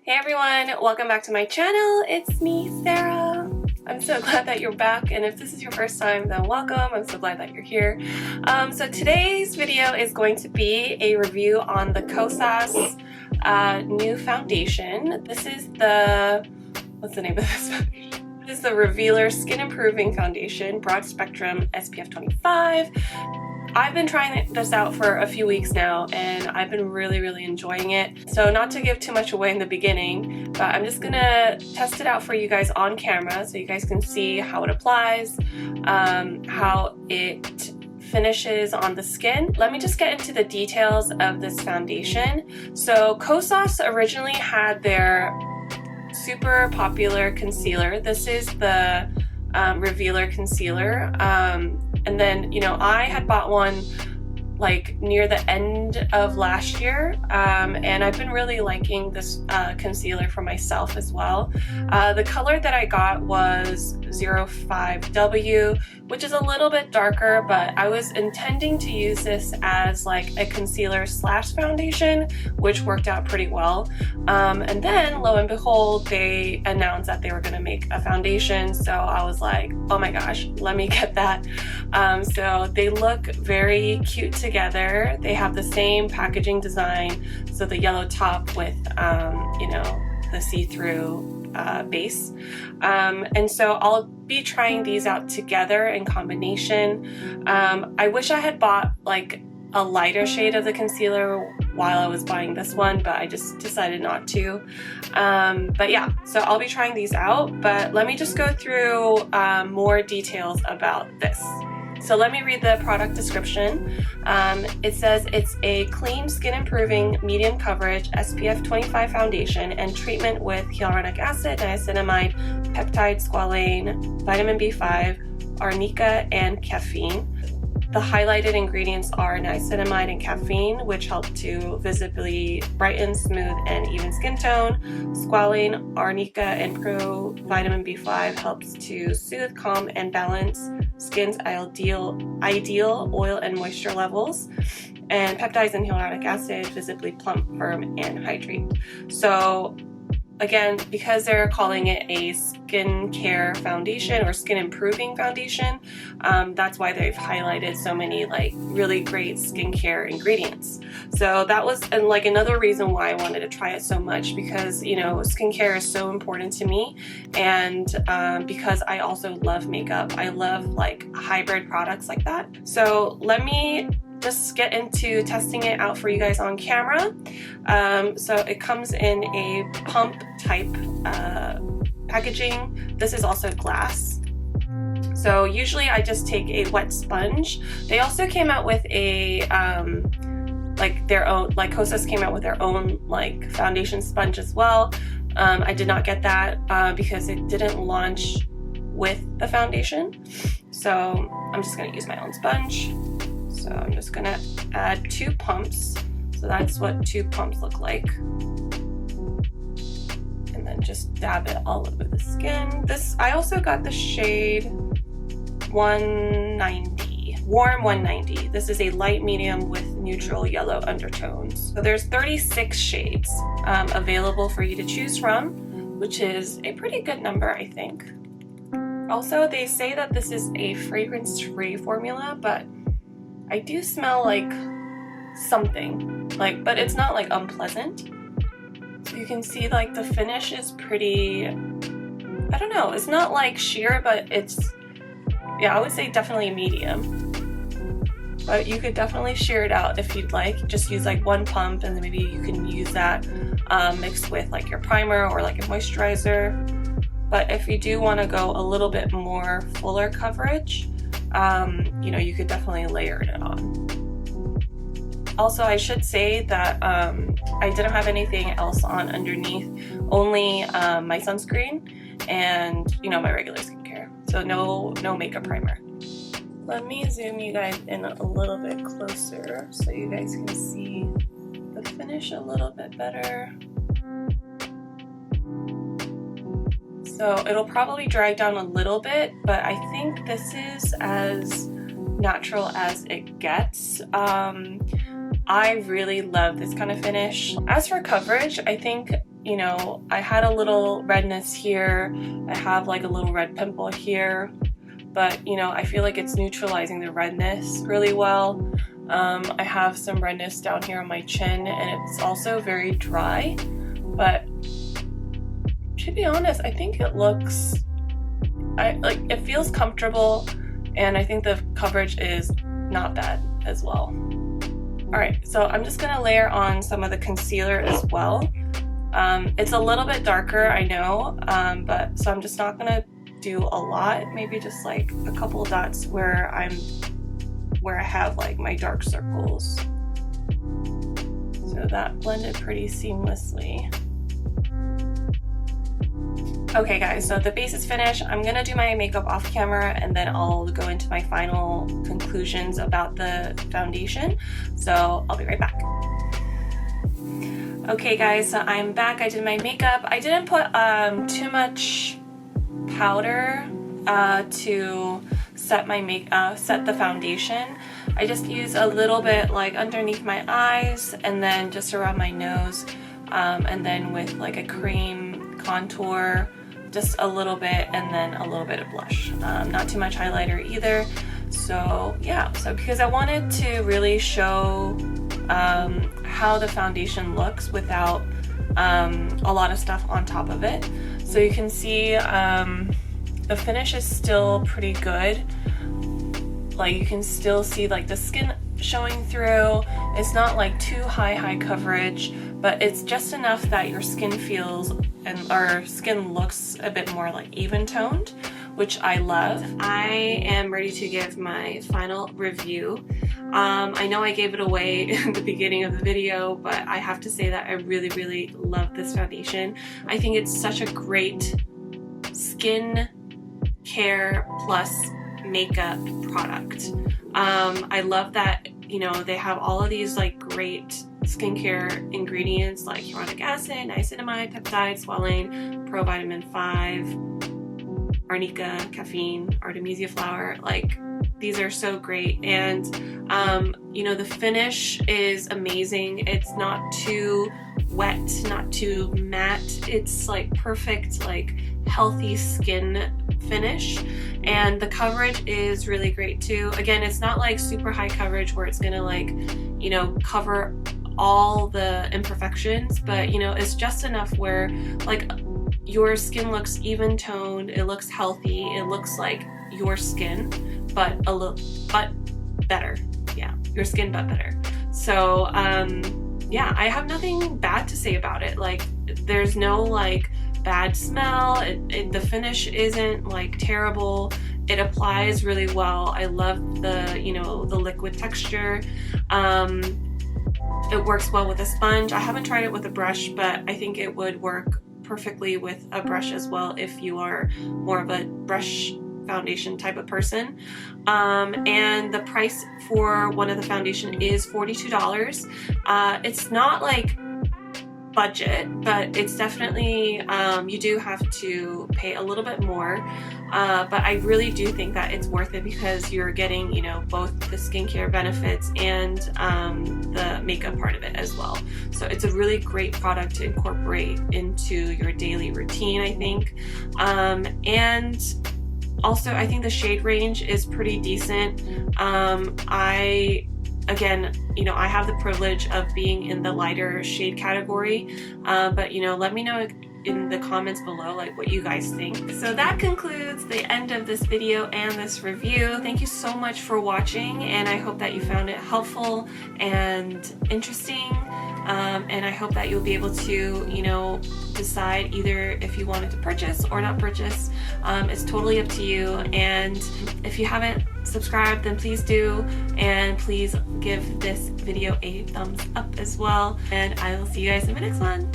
Hey everyone, welcome back to my channel. It's me, Sarah. I'm so glad that you're back, and if this is your first time, then welcome. I'm so glad that you're here. So today's video is going to be a review on the Kosas new foundation. This is the, what's the name of this foundation? This is the Revealer Skin Improving Foundation, Broad Spectrum SPF 25. I've been trying this out for a few weeks now and I've been really enjoying it. So not to give too much away in the beginning, but I'm just gonna test it out for you guys on camera so you guys can see how it applies, how it finishes on the skin. Let me just get into the details of this foundation. So Kosas originally had their super popular concealer. This is the Revealer concealer. And then, you know, I had bought one like near the end of last year, and I've been really liking this concealer for myself as well. The color that I got was 05W, which is a little bit darker, but I was intending to use this as like a concealer slash foundation, which worked out pretty well. And then lo and behold, they announced that they were going to make a foundation, so I was like, oh my gosh, let me get that. So they look very cute together. They have the same packaging design, so the yellow top with you know, the see-through base. And so I'll be trying these out together in combination. I wish I had bought like a lighter shade of the concealer while I was buying this one, but I just decided not to. But yeah, so I'll be trying these out, but let me just go through more details about this. So let me read the product description. It says it's a clean skin improving medium coverage SPF 25 foundation and treatment with hyaluronic acid, niacinamide, peptide, squalane, vitamin B5, arnica, and caffeine. The highlighted ingredients are niacinamide and caffeine, which help to visibly brighten, smooth, and even skin tone. Squalane, arnica, and vitamin B5 helps to soothe, calm, and balance skin's ideal oil and moisture levels. And peptides and hyaluronic acid visibly plump, firm, and hydrate. So again, because they're calling it a skin care foundation or skin improving foundation, that's why they've highlighted so many like really great skincare ingredients. So that was like another reason why I wanted to try it so much, because you know, skincare is so important to me, and because I also love makeup. I love like hybrid products like that. So let me just get into testing it out for you guys on camera. So it comes in a pump type packaging. This is also glass. So usually I just take a wet sponge. They also came out with a like their own, like Kosas came out with their own like foundation sponge as well. I did not get that because it didn't launch with the foundation. So I'm just gonna use my own sponge. So I'm just gonna add 2 pumps. So that's what 2 pumps look like. And then just dab it all over the skin. This, I also got the shade 190, warm 190. This is a light medium with neutral yellow undertones. So there's 36 shades available for you to choose from, which is a pretty good number, I think. Also, they say that this is a fragrance-free formula, but I do smell like something, like, but it's not like unpleasant. So you can see like the finish is pretty, I don't know, it's not like sheer, but it's, yeah, I would say definitely medium. But you could definitely sheer it out if you'd like. Just use like 1 pump, and then maybe you can use that mixed with like your primer or like a moisturizer. But if you do want to go a little bit more fuller coverage, you know, you could definitely layer it on. Also, I should say that I didn't have anything else on underneath, only my sunscreen and, you know, my regular skincare. So no makeup primer. Let me zoom you guys in a little bit closer so you guys can see the finish a little bit better. So it'll probably drag down a little bit, but I think this is as natural as it gets. I really love this kind of finish. As for coverage, I think you know, I had a little redness here. I have like a little red pimple here, but you know, I feel like it's neutralizing the redness really well. I have some redness down here on my chin, and it's also very dry, but to be honest, I think it looks, it feels comfortable, and I think the coverage is not bad as well. Alright, so I'm just gonna layer on some of the concealer as well. It's a little bit darker, I know, but so I'm just not gonna do a lot, maybe just like a couple of dots where I have like my dark circles. So that blended pretty seamlessly. Okay guys, so the base is finished. I'm gonna do my makeup off camera, and then I'll go into my final conclusions about the foundation. So I'll be right back. Okay guys, so I'm back. I did my makeup. I didn't put too much powder to set my set the foundation. I just used a little bit like underneath my eyes, and then just around my nose, and then with like a cream contour, just a little bit, and then a little bit of blush. Not too much highlighter either. So yeah, so because I wanted to really show how the foundation looks without a lot of stuff on top of it. So you can see the finish is still pretty good. Like you can still see like the skin showing through. It's not like too high coverage, but it's just enough that your skin feels and our skin looks a bit more like even toned, which I love. I am ready to give my final review. I know I gave it away in the beginning of the video, but I have to say that I really love this foundation. I think it's such a great skin care plus makeup product. I love that, you know, they have all of these like great skincare ingredients like hyaluronic acid, niacinamide, peptide, squalane, provitamin 5, arnica, caffeine, artemisia flower. Like these are so great, and you know, the finish is amazing. It's not too wet, not too matte. It's like perfect, like healthy skin finish, and the coverage is really great too. Again, it's not like super high coverage where it's gonna like, you know, cover all the imperfections, but you know, it's just enough where like your skin looks even toned, it looks healthy, it looks like your skin, but a little better. Yeah, your skin but better. So yeah, I have nothing bad to say about it. Like there's no like bad smell. The finish isn't like terrible. It applies really well. I love the, you know, the liquid texture. It works well with a sponge. I haven't tried it with a brush, but I think it would work perfectly with a brush as well if you are more of a brush foundation type of person. And the price for one of the foundation is $42. It's not like budget, but it's definitely, you do have to pay a little bit more, but I really do think that it's worth it because you're getting, you know, both the skincare benefits and the makeup part of it as well. So it's a really great product to incorporate into your daily routine, I think. And also I think the shade range is pretty decent. Again, you know, I have the privilege of being in the lighter shade category, but you know, let me know in the comments below like what you guys think. So that concludes the end of this video and this review. Thank you so much for watching, and I hope that you found it helpful and interesting, and I hope that you'll be able to, you know, decide either if you wanted to purchase or not purchase. It's totally up to you, and if you haven't subscribed, then please do, and please give this video a thumbs up as well, and I will see you guys in the next one.